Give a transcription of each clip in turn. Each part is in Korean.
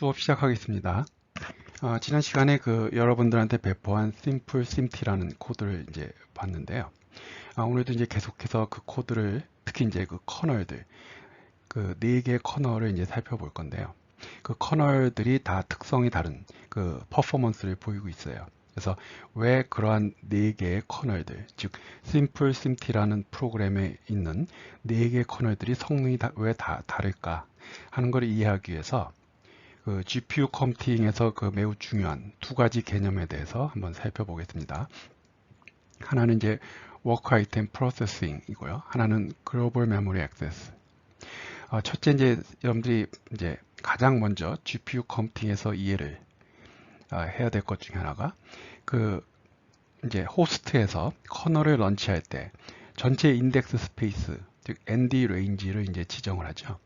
수업 시작하겠습니다. 지난 시간에 여러분들한테 배포한 simple-simt라는 코드를 이제 봤는데요. 오늘도 이제 계속해서 그 코드를 특히 이제 그 커널들, 그 4개의 커널을 이제 살펴볼 건데요. 그 커널들이 다 특성이 다른 그 퍼포먼스를 보이고 있어요. 그래서 왜 그러한 4개의 커널들, 즉 simple-simt라는 프로그램에 있는 4개의 커널들이 성능이 왜 다 다를까 하는 걸 이해하기 위해서 그 GPU 컴퓨팅에서 그 매우 중요한 2가지 개념에 대해서 한번 살펴보겠습니다. 하나는 이제 워크 아이템 프로세싱이고요. 하나는 글로벌 메모리 액세스. 첫째 이제 여러분들이 이제 가장 먼저 GPU 컴퓨팅에서 이해를 해야 될 것 중에 하나가 그 이제 호스트에서 커널을 런치할 때 전체 인덱스 스페이스, 즉 ND 레인지를 이제 지정을 하죠.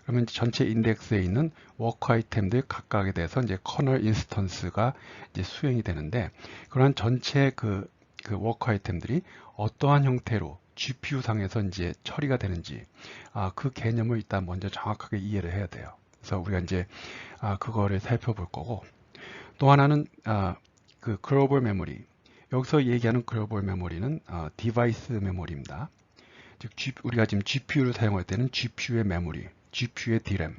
그러면 전체 인덱스에 있는 워크 아이템들 각각에 대해서 이제 커널 인스턴스가 이제 수행이 되는데, 그러한 전체 그 워크 아이템들이 어떠한 형태로 GPU 상에서 이제 처리가 되는지, 그 개념을 일단 먼저 정확하게 이해를 해야 돼요. 그래서 우리가 이제 그거를 살펴볼 거고, 또 하나는 그 글로벌 메모리. 여기서 얘기하는 글로벌 메모리는 디바이스 메모리입니다. 즉 우리가 지금 GPU를 사용할 때는 GPU의 메모리, GPU의 DRAM,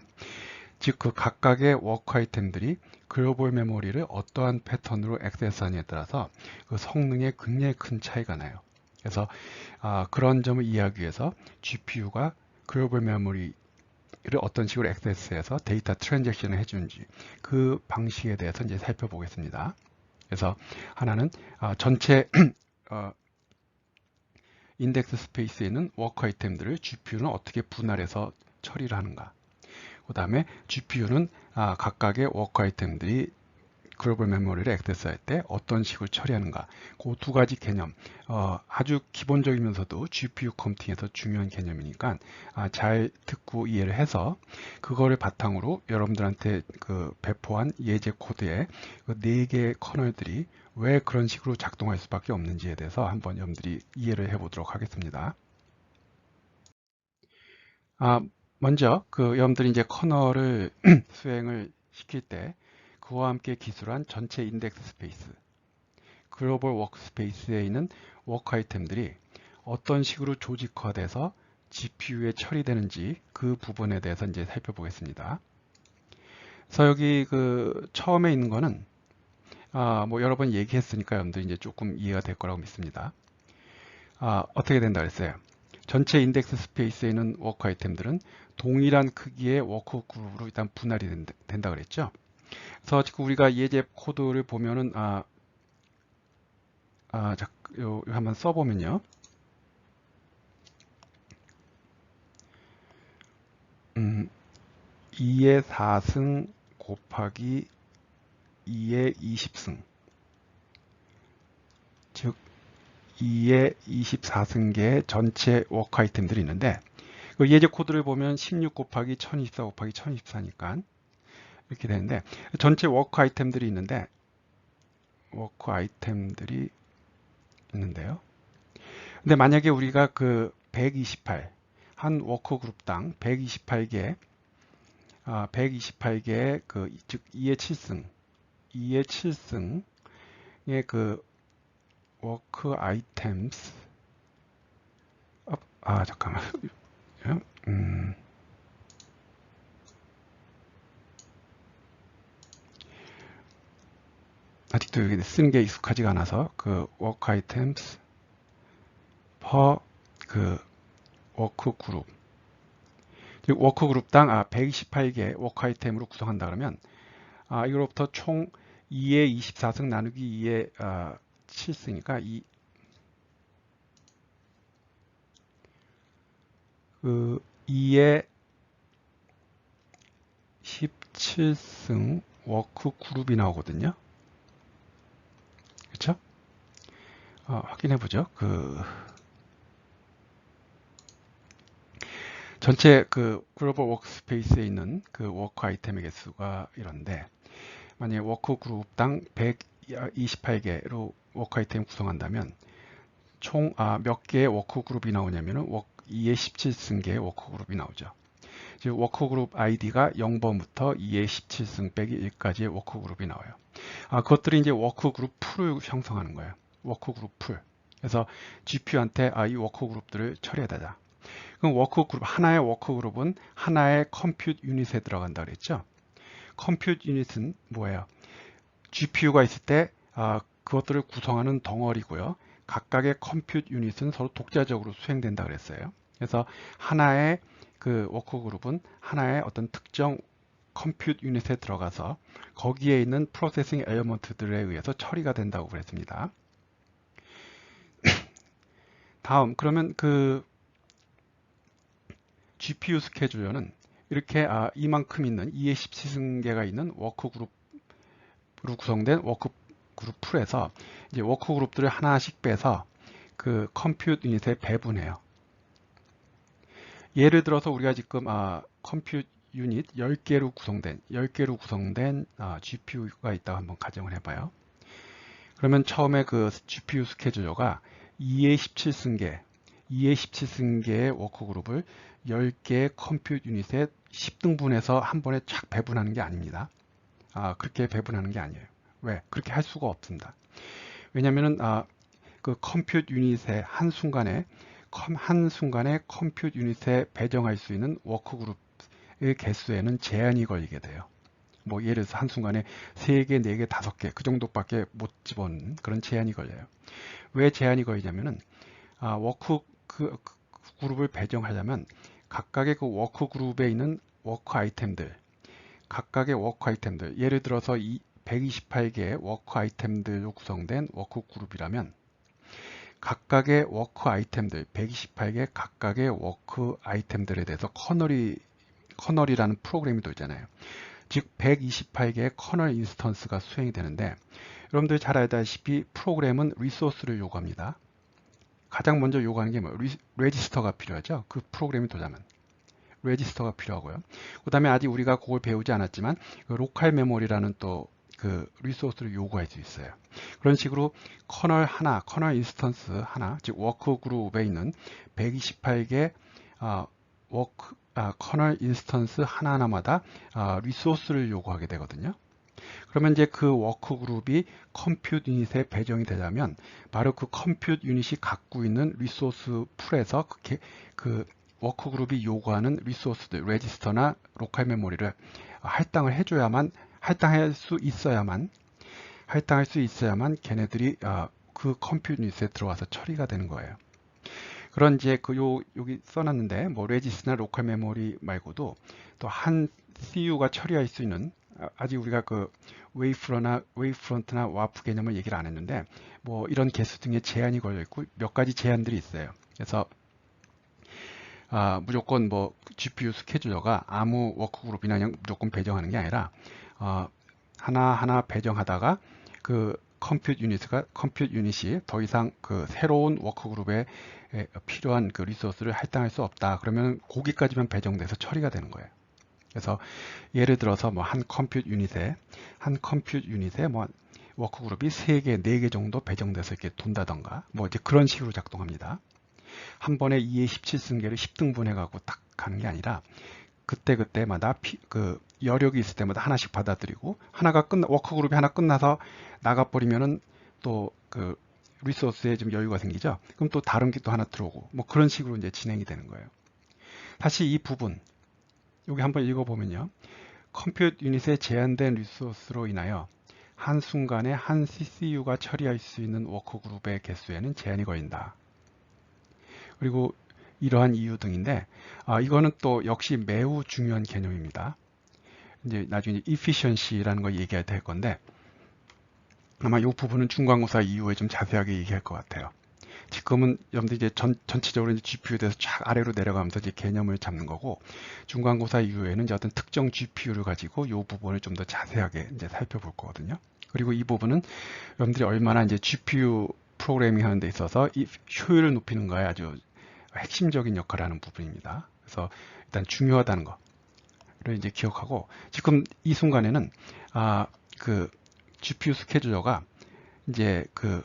즉 그 각각의 워크 아이템들이 글로벌 메모리를 어떠한 패턴으로 액세스하느냐에 따라서 그 성능에 굉장히 큰 차이가 나요. 그래서 그런 점을 이해하기 위해서 GPU가 글로벌 메모리를 어떤 식으로 액세스해서 데이터 트랜잭션을 해주는지 그 방식에 대해서 이제 살펴보겠습니다. 그래서 하나는 전체 인덱스 스페이스에 있는 워크 아이템들을 GPU는 어떻게 분할해서 처리를 하는가. 그 다음에 GPU는 각각의 워크 아이템들이 글로벌 메모리를 액세스할 때 어떤 식으로 처리하는가. 그 2가지 개념, 아주 기본적이면서도 GPU 컴퓨팅에서 중요한 개념이니까 잘 듣고 이해를 해서 그거를 바탕으로 여러분들한테 그 배포한 예제 코드의 그 4개의 커널들이 왜 그런 식으로 작동할 수밖에 없는지에 대해서 한번 여러분들이 이해를 해보도록 하겠습니다. 먼저 여러분들이 이제 커널을 수행을 시킬 때 그와 함께 기술한 전체 인덱스 스페이스, 글로벌 워크스페이스에 있는 워크 아이템들이 어떤 식으로 조직화돼서 GPU에 처리되는지 그 부분에 대해서 이제 살펴보겠습니다. 그래서 여기 처음에 있는 거는 뭐 여러 번 얘기했으니까 여러분들 이제 조금 이해가 될 거라고 믿습니다. 어떻게 된다 그랬어요? 전체 인덱스 스페이스에 있는 워크 아이템들은 동일한 크기의 워크 그룹으로 일단 분할이 된다 그랬죠. 그래서 지금 우리가 예제 코드를 보면은 요 한번 써보면요. 2의 4승 곱하기 2의 20승, 즉 2의 24승계의 전체 워크 아이템들이 있는데, 그 예제 코드를 보면 16 곱하기 1024 곱하기 1024니까 이렇게 되는데, 전체 워크 아이템들이 있는데요. 근데 만약에 우리가 그 128, 한 워크 그룹당 128개의 즉 2의 7승의 그 워크 아이템스, 잠깐만. 아직도 여기 쓰는 게 익숙하지가 않아서 그 워크 아이템스 퍼 그 워크 그룹, 즉 워크 그룹당 128개 워크 아이템으로 구성한다 그러면 이거로부터 총 2의 24승 나누기 2의 7승이니까 2의 17승 워크 그룹이 나오거든요. 그렇죠? 확인해 보죠. 전체 글로벌 워크스페이스에 있는 그 워크 아이템의 개수가 이런데, 만약에 워크 그룹당 128개로 워크 아이템 구성한다면 총 몇 개의 워크 그룹이 나오냐면은 2의 17승계의 워크 그룹이 나오죠. 즉 워크그룹 아이디가 0번부터 2의 17승 빼기 1까지의 워크그룹이 나와요. 그것들이 이제 워크그룹 풀을 형성하는 거예요. 워크그룹 풀. 그래서 GPU한테 이 워크그룹들을 처리해달라. 그럼 워크그룹, 하나의 워크그룹은 하나의 컴퓨트 유닛에 들어간다 그랬죠. 컴퓨트 유닛은 뭐예요? GPU가 있을 때 그것들을 구성하는 덩어리고요. 각각의 컴퓨트 유닛은 서로 독자적으로 수행된다 그랬어요. 그래서 하나의 그 워크그룹은 하나의 어떤 특정 컴퓨트 유닛에 들어가서 거기에 있는 프로세싱 엘리먼트들에 의해서 처리가 된다고 그랬습니다. 다음, 그러면 그 GPU 스케줄러는 이렇게 이만큼 있는 2의 17승계가 있는 워크그룹으로 구성된 워크그룹 풀에서 이제 워크그룹들을 하나씩 빼서 그 컴퓨트 유닛에 배분해요. 예를 들어서 우리가 지금 컴퓨트 유닛 10개로 구성된 GPU가 있다고 한번 가정을 해봐요. 그러면 처음에 그 GPU 스케줄러가 2의 17승계의 워크그룹을 10개의 컴퓨트 유닛에 10등분해서 한 번에 쫙 배분하는 게 아닙니다. 그렇게 배분하는 게 아니에요. 왜? 그렇게 할 수가 없습니다. 왜냐면은 그 컴퓨트 유닛의 한순간에 컴퓨트 유닛에 배정할 수 있는 워크그룹의 개수에는 제한이 걸리게 돼요. 뭐 예를 들어서 한순간에 3개, 4개, 5개 그 정도밖에 못 집어넣는 그런 제한이 걸려요. 왜 제한이 걸리냐면은 그룹을 배정하려면 각각의 그 워크그룹에 있는 각각의 워크 아이템들, 예를 들어서 128개의 워크 아이템들로 구성된 워크그룹이라면 각각의 워크 아이템들, 128개 각각의 워크 아이템들에 대해서 커널이라는 프로그램이 돌잖아요. 즉 128개의 커널 인스턴스가 수행이 되는데, 여러분들이 잘 알다시피 프로그램은 리소스를 요구합니다. 가장 먼저 요구하는 게 레지스터가 필요하죠. 그 프로그램이 돌려면 레지스터가 필요하고요. 그 다음에 아직 우리가 그걸 배우지 않았지만 그 로컬 메모리라는 또 그 리소스를 요구할 수 있어요. 그런 식으로 커널 인스턴스 하나, 즉 워크그룹에 있는 128개 커널 인스턴스 하나하나마다 리소스를 요구하게 되거든요. 그러면 이제 그 워크그룹이 컴퓨트 유닛에 배정이 되려면 바로 그 컴퓨트 유닛이 갖고 있는 리소스 풀에서 그 워크그룹이 요구하는 리소스들, 레지스터나 로컬 메모리를 할당할 수 있어야만 걔네들이 그 컴퓨터 유닛에 들어와서 처리가 되는 거예요. 그런 이제 여기 써놨는데 뭐 레지스나 로컬 메모리 말고도 또 한 CU가 처리할 수 있는, 아직 우리가 그 웨이프런트나 와프 개념을 얘기를 안 했는데 뭐 이런 개수 등의 제한이 걸려 있고 몇 가지 제한들이 있어요. 그래서 무조건 뭐 GPU 스케줄러가 아무 워크그룹이나 그냥 무조건 배정하는 게 아니라 하나하나 배정하다가 그 컴퓨트 유닛이 더 이상 그 새로운 워크그룹에 필요한 그 리소스를 할당할 수 없다. 그러면 거기까지만 배정돼서 처리가 되는 거예요. 그래서 예를 들어서 뭐 한 컴퓨트 유닛에 뭐 워크그룹이 3개, 4개 정도 배정돼서 이렇게 돈다던가 뭐 이제 그런 식으로 작동합니다. 한 번에 2의 17승계를 10등분해 갖고 딱 가는 게 아니라 그때마다 그 여력이 있을 때마다 하나씩 받아들이고 워크그룹이 하나 끝나서 나가버리면은 또 그 리소스에 좀 여유가 생기죠. 그럼 또 다른 게 또 하나 들어오고 뭐 그런 식으로 이제 진행이 되는 거예요. 다시 이 부분 여기 한번 읽어보면요. 컴퓨터 유닛의 제한된 리소스로 인하여 한순간에 한 CCU가 처리할 수 있는 워크그룹의 개수에는 제한이 걸린다. 그리고 이러한 이유 등인데 이거는 또 역시 매우 중요한 개념입니다. 이제 나중에 efficiency라는 걸 얘기할 때 할 건데 아마 이 부분은 중간고사 이후에 좀 자세하게 얘기할 것 같아요. 지금은 여러분들 이제 전체적으로 이제 GPU에 대해서 쫙 아래로 내려가면서 이제 개념을 잡는 거고, 중간고사 이후에는 이제 어떤 특정 GPU를 가지고 이 부분을 좀 더 자세하게 이제 살펴볼 거거든요. 그리고 이 부분은 여러분들이 얼마나 이제 GPU 프로그래밍 하는 데 있어서 이 효율을 높이는 거에 아주 핵심적인 역할을 하는 부분입니다. 그래서 일단 중요하다는 거를 이제 기억하고, 지금 이 순간에는 그 GPU 스케줄러가 이제 그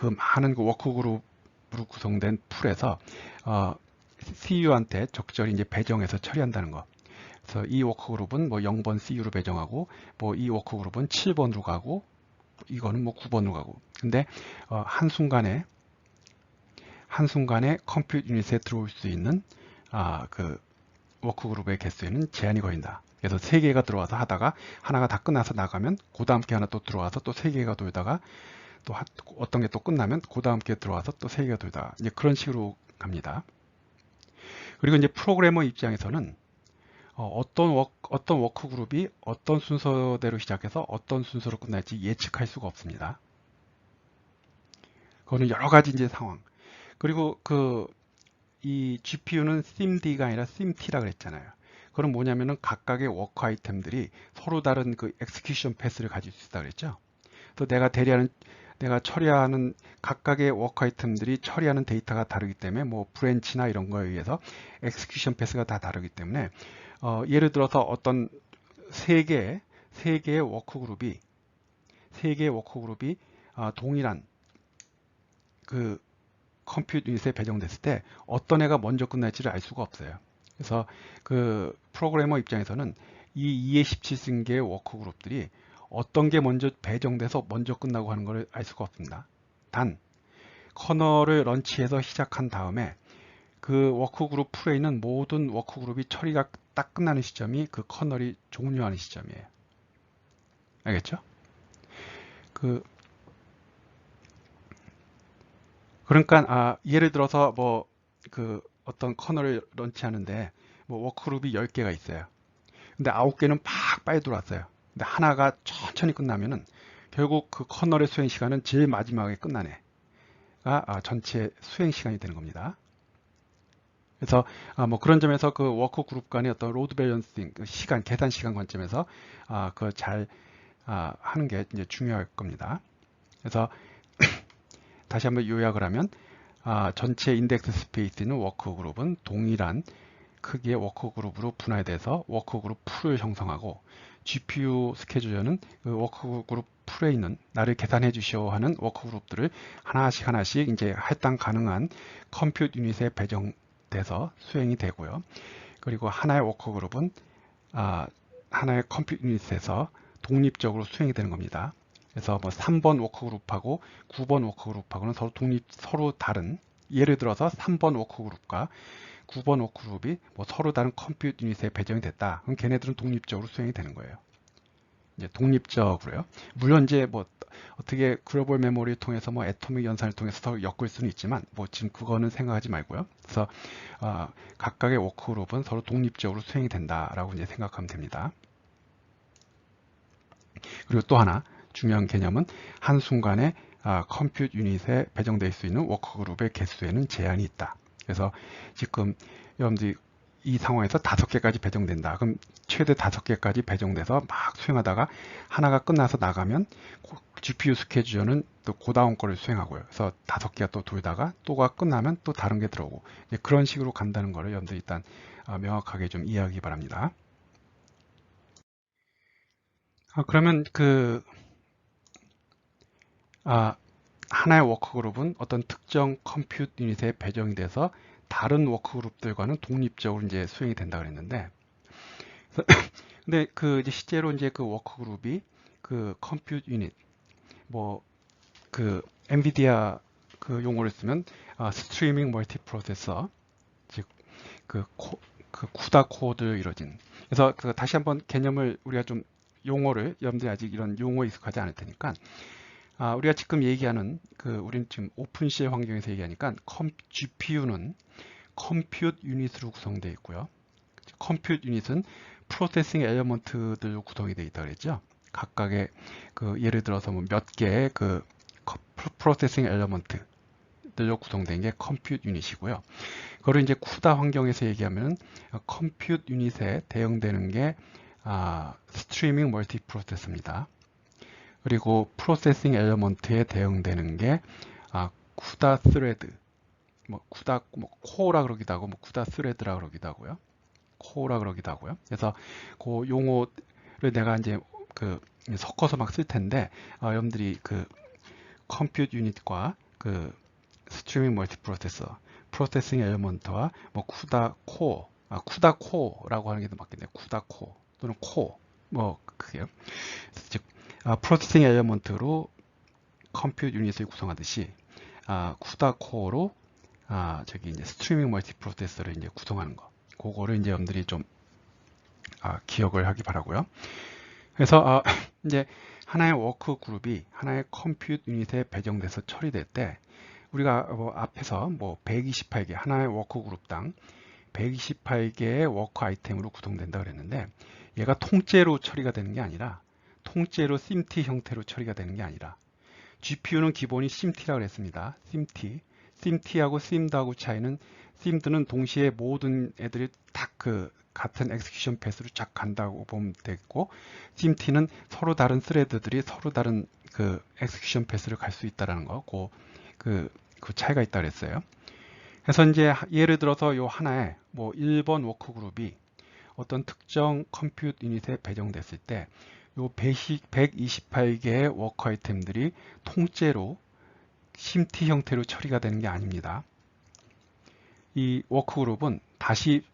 많은 그 워크그룹으로 구성된 풀에서 CU한테 적절히 이제 배정해서 처리한다는 거. 그래서 이 워크그룹은 뭐 0번 CU로 배정하고, 뭐 이 워크그룹은 7번으로 가고, 이거는 뭐 9번으로 가고. 근데 한순간에 컴퓨터 유닛에 들어올 수 있는 그 워크그룹의 개수에는 제한이 걸린다. 그래서 3개가 들어와서 하다가 하나가 다 끝나서 나가면 그 다음 게 하나 또 들어와서 또 3개가 돌다가 또 어떤 게 또 끝나면 그 다음 게 들어와서 또 3개가 돌다가 이제 그런 식으로 갑니다. 그리고 이제 프로그래머 입장에서는 어떤 워크그룹이 어떤 순서대로 시작해서 어떤 순서로 끝날지 예측할 수가 없습니다. 그거는 여러 가지 이제 상황. 그리고 이 GPU는 SIMD가 아니라 SIMT라 그랬잖아요. 그럼 뭐냐면은 각각의 워크 아이템들이 서로 다른 그 엑스큐션 패스를 가질 수 있다 그랬죠. 또 내가 처리하는 각각의 워크 아이템들이 처리하는 데이터가 다르기 때문에 뭐 브랜치나 이런 거에 의해서 엑스큐션 패스가 다 다르기 때문에 예를 들어서 어떤 세 개의 워크그룹이 동일한 그 컴퓨터 유닛에 배정됐을 때 어떤 애가 먼저 끝날지를 알 수가 없어요. 그래서 그 프로그래머 입장에서는 이 2의 17승계의 워크그룹들이 어떤 게 먼저 배정돼서 먼저 끝나고 하는 걸 알 수가 없습니다. 단 커널을 런치해서 시작한 다음에 그 워크그룹 풀에 있는 모든 워크그룹이 처리가 딱 끝나는 시점이 그 커널이 종료하는 시점이에요. 알겠죠? 그러니까 예를 들어서 뭐 어떤 커널을 런치하는데 뭐 워크그룹이 10개가 있어요. 근데 9개는 팍 빨리 들어왔어요. 근데 하나가 천천히 끝나면은 결국 그 커널의 수행 시간은 제일 마지막에 끝난 애가 전체 수행 시간이 되는 겁니다. 그래서 뭐 그런 점에서 그 워크그룹 간의 어떤 로드 밸런싱 계산 시간 관점에서 그걸 잘 하는 게 이제 중요할 겁니다. 그래서 다시 한번 요약을 하면 전체 인덱스 스페이스 있는 워크그룹은 동일한 크기의 워크그룹으로 분할돼서 워크그룹 풀을 형성하고 GPU 스케줄러는 그 워크그룹 풀에 있는 나를 계산해 주시오 하는 워크그룹들을 하나씩 이제 할당 가능한 컴퓨터 유닛에 배정돼서 수행이 되고요. 그리고 하나의 워크그룹은 하나의 컴퓨터 유닛에서 독립적으로 수행이 되는 겁니다. 그래서 뭐 3번 워크그룹하고 9번 워크그룹하고는 서로 다른, 예를 들어서 3번 워크그룹과 9번 워크그룹이 뭐 서로 다른 컴퓨터 유닛에 배정이 됐다. 그럼 걔네들은 독립적으로 수행이 되는 거예요. 이제 독립적으로요. 물론 이제 뭐 어떻게 글로벌 메모리를 통해서 뭐 애토믹 연산을 통해서 더 엮을 수는 있지만 뭐 지금 그거는 생각하지 말고요. 그래서 각각의 워크그룹은 서로 독립적으로 수행이 된다라고 이제 생각하면 됩니다. 그리고 또 하나 중요한 개념은 한순간에 컴퓨터 유닛에 배정될 수 있는 워크그룹의 개수에는 제한이 있다. 그래서 지금 여러분들이 이 상황에서 5개까지 배정된다. 그럼 최대 5개까지 배정돼서 막 수행하다가 하나가 끝나서 나가면 GPU 스케줄러는 또 그 다음 거를 수행하고요. 그래서 5개가 또 돌다가 또가 끝나면 또 다른 게 들어오고 그런 식으로 간다는 거를 여러분들 일단 명확하게 좀 이해하기 바랍니다. 그러면 하나의 워크그룹은 어떤 특정 컴퓨터 유닛에 배정이 돼서 다른 워크그룹들과는 독립적으로 이제 수행이 된다 그랬는데, 근데 이제 실제로 이제 그 워크그룹이 그 컴퓨터 유닛, 뭐 엔비디아 그 용어를 쓰면 스트리밍 멀티 프로세서, 즉 쿠다 코드로 이루어진. 그래서 다시 한번 개념을 우리가 좀 여러분들이 아직 이런 용어에 익숙하지 않을 테니까. 우리가 지금 얘기하는 우리는 지금 오픈CL 환경에서 얘기하니까 GPU는 컴퓨터 유닛으로 구성되어 있고요. 컴퓨터 유닛은 프로세싱 엘리먼트들로 구성이 되어 있다 그랬죠. 각각의 예를 들어서 뭐 몇 개의 프로세싱 엘리먼트들로 구성된 게 컴퓨터 유닛이고요. 그걸 이제 쿠다 환경에서 얘기하면 컴퓨터 유닛에 대응되는 게 스트리밍 멀티 프로세서입니다. 그리고 프로세싱 엘리먼트에 대응되는 게 쿠다 스레드, 코어라 그러기도 하고, 쿠다 스레드라 그러기도 하고요. 코어라 그러기도 하고요. 그래서 그 용어를 내가 이제 섞어서 막 쓸 텐데, 여러분들이 컴퓨터 유닛과 스트리밍 멀티 프로세서, 프로세싱 엘리먼트와 뭐 쿠다 코라고 하는 게 더 맞겠네요. 쿠다 코 또는 코 뭐 그게요. 즉 프로세싱 엘리먼트로 컴퓨트 유닛을 구성하듯이 쿠다 코어로 저기 이제 스트리밍 멀티 프로세서를 이제 구성하는 거. 그거를 이제 여러분들이 좀 기억을 하기 바라고요. 그래서 이제 하나의 워크 그룹이 하나의 컴퓨트 유닛에 배정돼서 처리될 때 우리가 뭐 앞에서 뭐 128개 하나의 워크 그룹당 128개의 워크 아이템으로 구성된다 그랬는데 얘가 통째로 처리가 되는 게 아니라 통째로 SIMT 형태로 처리가 되는 게 아니라 GPU는 기본이 SIMT라고 그랬습니다. SIMT하고 SIMD하고 차이는 SIMD는 동시에 모든 애들이 딱 그 같은 엑스큐션 패스로 쫙 간다고 보면 되겠고 SIMT는 서로 다른 스레드들이 서로 다른 그 엑스큐션 패스를 갈 수 있다는 거, 그 차이가 있다 그랬어요. 그래서 이제 예를 들어서 요 하나에 뭐 1번 워크 그룹이 어떤 특정 컴퓨트 유닛에 배정됐을 때 요 128개의 워크 아이템들이 통째로 SIMT 형태로 처리가 되는 게 아닙니다. 이 워크 그룹은 다시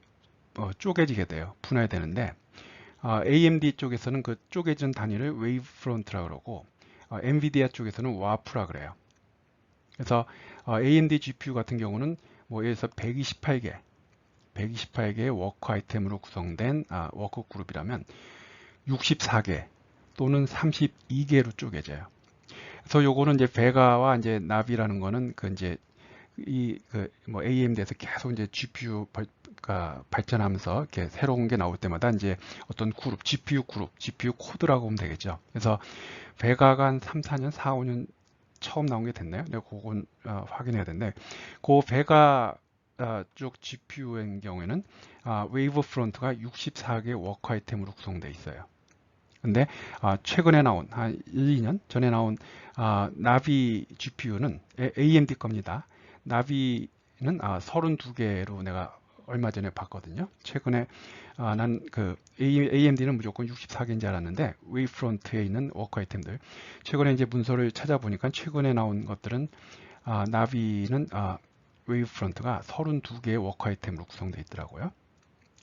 쪼개지게 돼요. 분할되는데 AMD 쪽에서는 그 쪼개진 단위를 웨이브프론트라고 그러고 엔비디아 쪽에서는 와프라 그래요. 그래서 AMD GPU 같은 경우는 뭐 예를 들어서 128개의 워크 아이템으로 구성된 워크 그룹이라면 64개 또는 32개로 쪼개져요. 그래서 요거는 이제 베가와 이제 나비라는 거는 그 이제 뭐 AMD에서 계속 이제 GPU가 발전하면서 이렇게 새로운 게 나올 때마다 이제 어떤 GPU 코드라고 보면 되겠죠. 그래서 베가가 한 3, 4년, 4, 5년 처음 나온 게 됐나요? 내가 그건 확인해야 되는데 그 베가 쪽 GPU의 경우에는 웨이브 프론트가 64개 워크 아이템으로 구성되어 있어요. 근데 최근에 나온 한 1, 2년 전에 나온 나비 GPU는 AMD 겁니다. 나비는 32개로 내가 얼마 전에 봤거든요. 최근에 난 그 AMD는 무조건 64개인 줄 알았는데 웨이프론트에 있는 워크 아이템들 최근에 이제 문서를 찾아보니까 최근에 나온 것들은 나비는 웨이프론트가 32개의 워크 아이템으로 구성되어 있더라고요.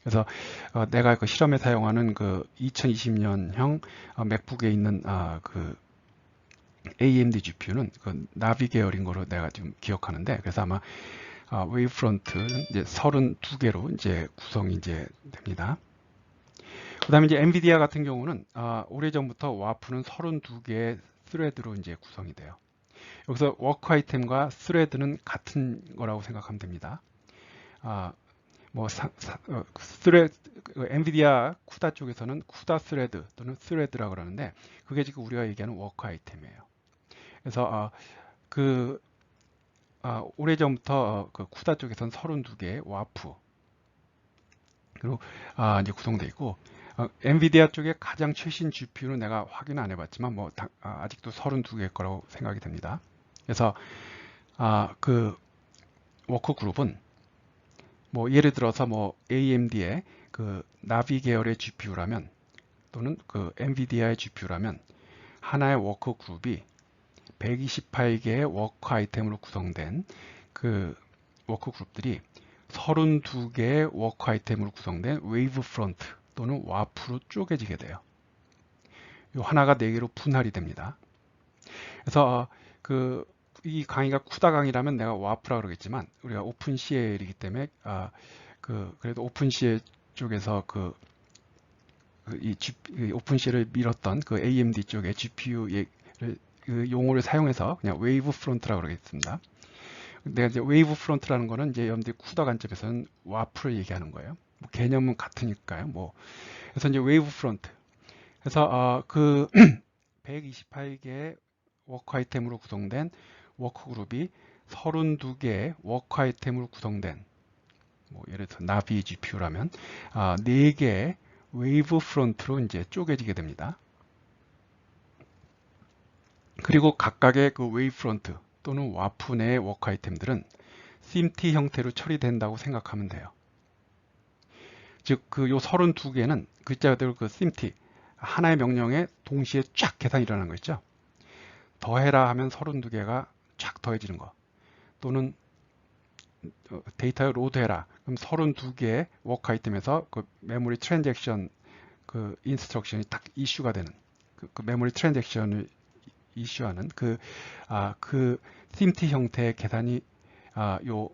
그래서 내가 그 실험에 사용하는 그 2020년형 맥북에 있는 그 AMD GPU는 그 나비 계열인 거로 내가 지금 기억하는데 그래서 아마 웨이브프론트는 이제 32개로 이제 구성이 이제 됩니다. 그다음에 이제 엔비디아 같은 경우는 오래전부터 와프는 32개의 스레드로 이제 구성이 돼요. 여기서 워크 아이템과 스레드는 같은 거라고 생각하면 됩니다. 뭐 엔비디아 쿠다 쪽에서는 쿠다 스레드 또는 스레드라고 그러는데 그게 지금 우리가 얘기하는 워크 아이템이에요. 그래서 오래전부터 그 쿠다 쪽에서는 32개의 와프 그리고 이제 구성되어 있고 엔비디아 쪽에 가장 최신 GPU는 내가 확인 안 해봤지만 뭐 아직도 32개일 거라고 생각이 됩니다. 그래서 그 워크 그룹은 뭐 예를 들어서 뭐 AMD의 그 나비 계열의 GPU라면 또는 그 엔비디아의 GPU라면 하나의 워크 그룹이 128개의 워크 아이템으로 구성된 그 워크 그룹들이 32개의 워크 아이템으로 구성된 웨이브 프론트 또는 와프로 쪼개지게 돼요. 이 하나가 4개로 분할이 됩니다. 그래서 이 강의가 쿠다 강의라면 내가 와프라 그러겠지만 우리가 오픈CL이기 때문에 그래도 오픈CL 쪽에서 이 오픈CL을 밀었던 그 AMD 쪽의 GPU의 그 용어를 사용해서 그냥 웨이브 프론트라고 그러겠습니다. 내가 이제 웨이브 프론트라는 거는 이제 여러분들이 쿠다 관점에서는 와프를 얘기하는 거예요. 뭐 개념은 같으니까요. 뭐 그래서 이제 웨이브 프론트. 그래서 그 128개의 워크 아이템으로 구성된 워크 그룹이 32개의 워크 아이템으로 구성된 뭐 예를 들어 나비 GPU라면 4개의 웨이브 프론트로 이제 쪼개지게 됩니다. 그리고 각각의 그 웨이브 프론트 또는 와프 내의 워크 아이템들은 SIMT 형태로 처리된다고 생각하면 돼요. 즉, 요 32개는 글자 그대로 그 SIMT 하나의 명령에 동시에 쫙 계산이 일어나는 거 있죠. 더해라 하면 32개가 쫙 더해지는 거 또는 데이터를 로드해라. 그럼 32개의 워크 아이템에서 그 메모리 트랜잭션 그 인스트럭션이 딱 이슈가 되는 그 메모리 트랜잭션을 이슈하는 그 SIMT 형태의 계산이 요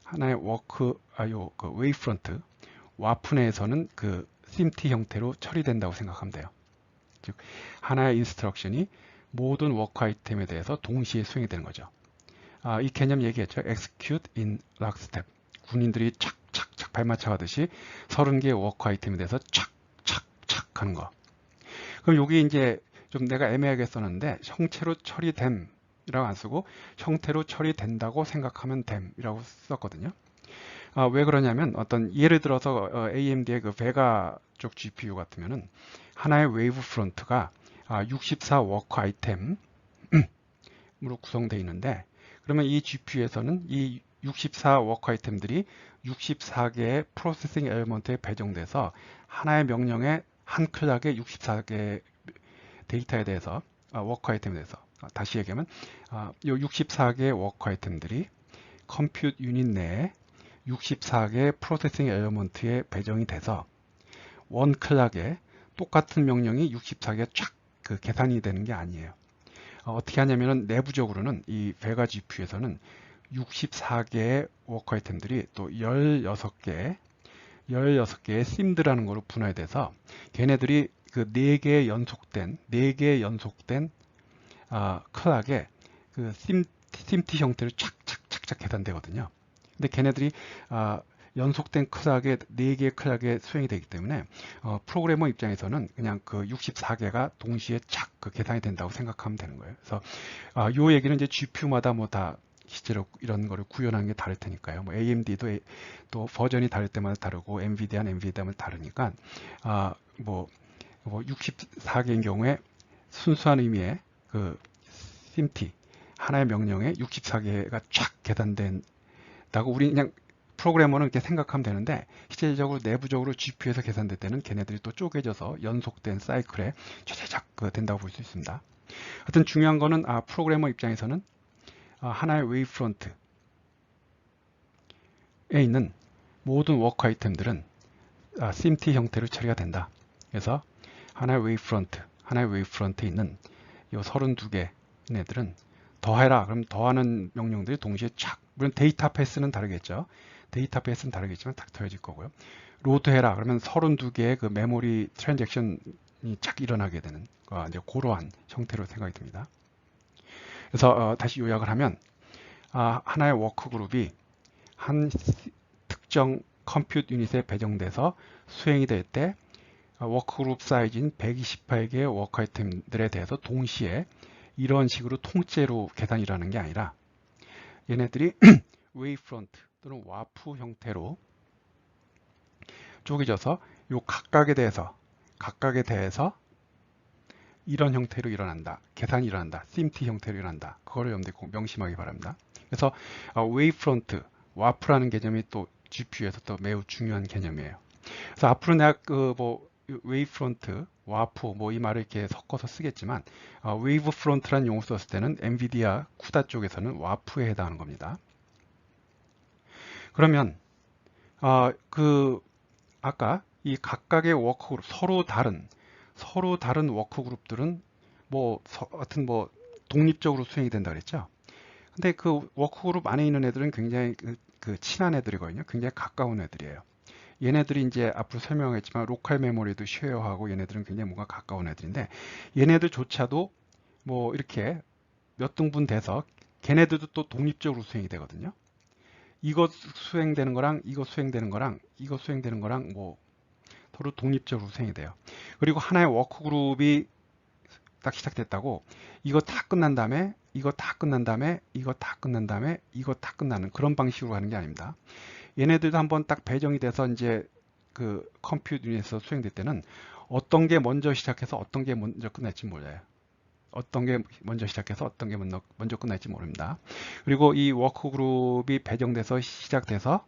하나의 그 웨이프런트 와프 내에서는 그 SIMT 형태로 처리된다고 생각하면 돼요. 즉 하나의 인스트럭션이 모든 워크 아이템에 대해서 동시에 수행이 되는 거죠. 이 개념 얘기했죠. execute in lockstep. 군인들이 착착착 발맞춰 가듯이 30개의 워크 아이템에 대해서 착착착 하는 거. 그럼 여기 이제 좀 내가 애매하게 썼는데 형태로 처리됨이라고 안 쓰고 형태로 처리된다고 생각하면 됨이라고 썼거든요. 왜 그러냐면 어떤 예를 들어서 AMD의 그 베가 쪽 GPU 같으면은 하나의 웨이브 프론트가 64 워크 아이템으로 구성되어 있는데 그러면 이 GPU에서는 이 64 워크 아이템들이 64개의 프로세싱 엘리먼트에 배정돼서 하나의 명령에 한 클락의 64개의 데이터에 대해서 워크 아이템에 대해서 다시 얘기하면 이 64개의 워크 아이템들이 컴퓨트 유닛 내에 64개의 프로세싱 엘리먼트에 배정이 돼서 원 클락에 똑같은 명령이 64개 쫙 그 계산이 되는 게 아니에요. 어떻게 하냐면은 내부적으로는 이 베가 GPU에서는 64개의 워크 아이템들이 또 16개의 심드라는 걸로 분할돼서 걔네들이 그 4개의 연속된 클락에 그 심티 형태로 착착착착 계산되거든요. 근데 걔네들이 연속된 클락에 4개의 클락에 수행이 되기 때문에 프로그래머 입장에서는 그냥 그 64개가 동시에 착 그 계산이 된다고 생각하면 되는 거예요. 그래서 요 얘기는 이제 GPU마다 뭐 다 실제로 이런 거를 구현하는 게 다를 테니까요. 뭐 AMD도 또 버전이 다를 때마다 다르고 엔비디아는 다르니까 뭐 64개인 경우에 순수한 의미의 그 심티 하나의 명령에 64개가 쫙 계산된다고 우리 그냥 프로그래머는 이렇게 생각하면 되는데 실질적으로 내부적으로 GPU에서 계산될 때는 걔네들이 또 쪼개져서 연속된 사이클에 쫙쫙 된다고 볼 수 있습니다. 하여튼 중요한 거는 프로그래머 입장에서는 하나의 웨이프런트에 있는 모든 워크 아이템들은 SIMT 형태로 처리가 된다. 그래서 하나의 웨이프런트에 있는 이 32개 얘네들은 더해라. 그럼 더하는 명령들이 동시에 쫙 물론 데이터 패스는 다르겠죠. 데이터 패스는 다르겠지만 딱 더해질 거고요. 로드해라. 그러면 32개의 그 메모리 트랜잭션이 착 일어나게 되는 이제 그러한 형태로 생각이 듭니다. 그래서 다시 요약을 하면 하나의 워크그룹이 한 특정 컴퓨트 유닛에 배정돼서 수행이 될 때 워크그룹 사이즈인 128개의 워크 아이템들에 대해서 동시에 이런 식으로 통째로 계산이 일어나는 게 아니라 얘네들이 웨이프런트 또는 와프 형태로 쪼개져서 요 각각에 대해서 이런 형태로 일어난다. 계산이 일어난다. SIMT 형태로 일어난다. 그거를 여러분들 꼭 명심하기 바랍니다. 그래서 웨이프런트, 와프라는 개념이 또 GPU에서 또 매우 중요한 개념이에요. 그래서 앞으로 내가 웨이프런트, 와프 이 말을 이렇게 섞어서 쓰겠지만 웨이브 프론트라는 용어 썼을 때는 엔비디아 쿠다 쪽에서는 와프에 해당하는 겁니다. 그러면 아까 이 각각의 워크그룹 서로 다른 워크그룹들은 하여튼 독립적으로 수행이 된다 그랬죠. 근데 그 워크그룹 안에 있는 애들은 굉장히 그 친한 애들이거든요. 굉장히 가까운 애들이에요. 얘네들이 이제 앞으로 설명했지만 로컬 메모리도 쉐어하고 얘네들은 굉장히 뭔가 가까운 애들인데 얘네들조차도 이렇게 몇 등분 돼서 걔네들도 또 독립적으로 수행이 되거든요. 이거 수행되는 거랑 이거 수행되는 거랑 이거 수행되는 거랑 서로 독립적으로 수행이 돼요. 그리고 하나의 워크그룹이 딱 시작됐다고 이거 다 끝난 다음에 이거 다 끝난 다음에 이거 다 끝난 다음에 이거 다 끝나는 그런 방식으로 가는 게 아닙니다. 얘네들도 한번 딱 배정이 돼서 이제 그 컴퓨터 유닛에서 수행될 때는 어떤 게 먼저 시작해서 어떤 게 먼저 끝날지 몰라요. 어떤 게 먼저 시작해서 어떤 게 먼저 끝날지 모릅니다. 그리고 이 워크그룹이 배정돼서 시작돼서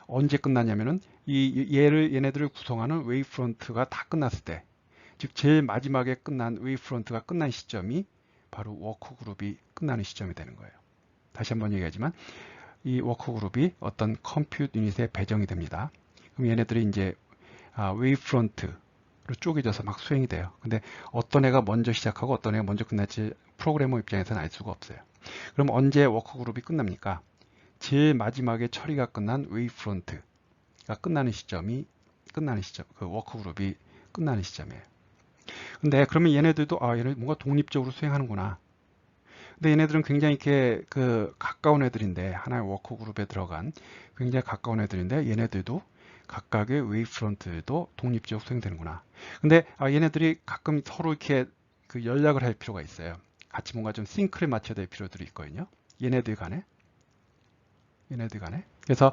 언제 끝나냐면은 얘네들을 구성하는 웨이프런트가 다 끝났을 때, 즉 제일 마지막에 끝난 웨이프런트가 끝난 시점이 바로 워크그룹이 끝나는 시점이 되는 거예요. 다시 한번 얘기하지만 이 워크그룹이 어떤 컴퓨트 유닛에 배정이 됩니다. 그럼 얘네들이 이제 웨이브프론트로 쪼개져서 막 수행이 돼요. 근데 어떤 애가 먼저 시작하고 어떤 애가 먼저 끝날지 프로그래머 입장에서는 알 수가 없어요. 그럼 언제 워크그룹이 끝납니까? 제일 마지막에 처리가 끝난 웨이브프론트가 끝나는 시점이 그 워크그룹이 끝나는 시점이에요. 근데 그러면 얘네들도 얘네 뭔가 독립적으로 수행하는구나. 근데 얘네들은 굉장히 이렇게 그 가까운 애들인데, 하나의 워크그룹에 들어간 굉장히 가까운 애들인데 얘네들도 각각의 웨이브프론트도 독립적으로 수행되는구나. 근데 얘네들이 가끔 서로 이렇게 그 연락을 할 필요가 있어요. 같이 뭔가 좀 싱크를 맞춰야 될 필요들이 있거든요. 얘네들 간에. 그래서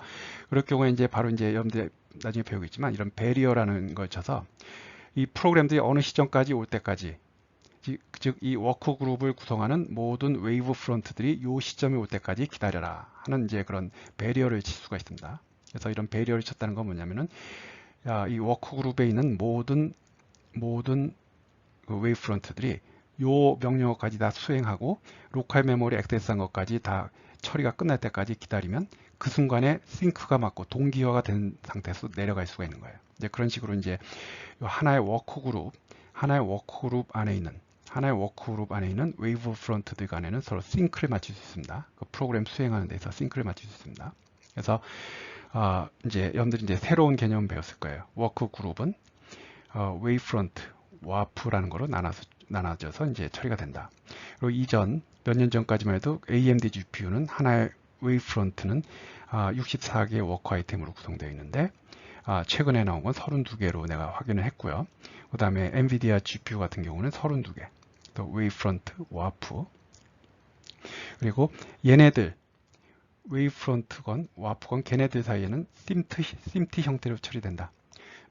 그럴 경우에 이제 바로 이제 여러분들 나중에 배우겠지만 이런 베리어라는 걸 쳐서 이 프로그램들이 어느 시점까지 올 때까지, 즉 이 워크그룹을 구성하는 모든 웨이브 프론트들이 이 시점에 올 때까지 기다려라 하는 이제 그런 베리어를 칠 수가 있습니다. 그래서 이런 베리어를 쳤다는 건 뭐냐면은 이 워크그룹에 있는 모든 그 웨이브 프론트들이 요 명령어까지 다 수행하고 로컬 메모리 액세스한 것까지 다 처리가 끝날 때까지 기다리면 그 순간에 싱크가 맞고 동기화가 된 상태에서 내려갈 수가 있는 거예요. 이제 그런 식으로 이제 하나의 워크그룹 안에 있는 웨이브 프론트들 간에는 서로 싱크를 맞출 수 있습니다. 그 프로그램 수행하는 데서 싱크를 맞출 수 있습니다. 그래서 이제 여러분들이 이제 새로운 개념 배웠을 거예요. 워크그룹은 웨이브 프론트, 와프라는 거로 나눠져서 이제 처리가 된다. 그리고 이전 몇 년 전까지만 해도 AMD GPU는 하나의 웨이브 프론트는 64개의 워크 아이템으로 구성되어 있는데 최근에 나온 건 32개로 내가 확인을 했고요. 그 다음에 엔비디아 GPU 같은 경우는 32개. 또 웨이브프론트, 와프. 그리고 얘네들 웨이브프론트건 와프건 걔네들 사이에는 심티 형태로 처리된다.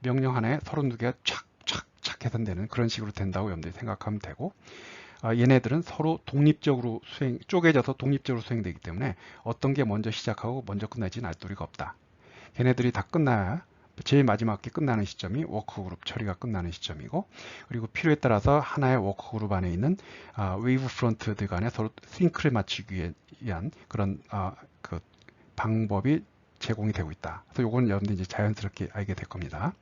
명령 하나에 32개가 촥촥촥 해산되는 그런 식으로 된다고 여러분들이 생각하면 되고, 얘네들은 서로 독립적으로 쪼개져서 독립적으로 수행되기 때문에 어떤 게 먼저 시작하고 먼저 끝날지는 알 도리가 없다. 걔네들이 다 끝나야 제일 마지막에 끝나는 시점이 워크그룹 처리가 끝나는 시점이고, 그리고 필요에 따라서 하나의 워크그룹 안에 있는 웨이브 프론트들 간에 서로 싱크를 맞추기 위한 그런 그 방법이 제공이 되고 있다. 그래서 이건 여러분들이 이제 자연스럽게 알게 될 겁니다.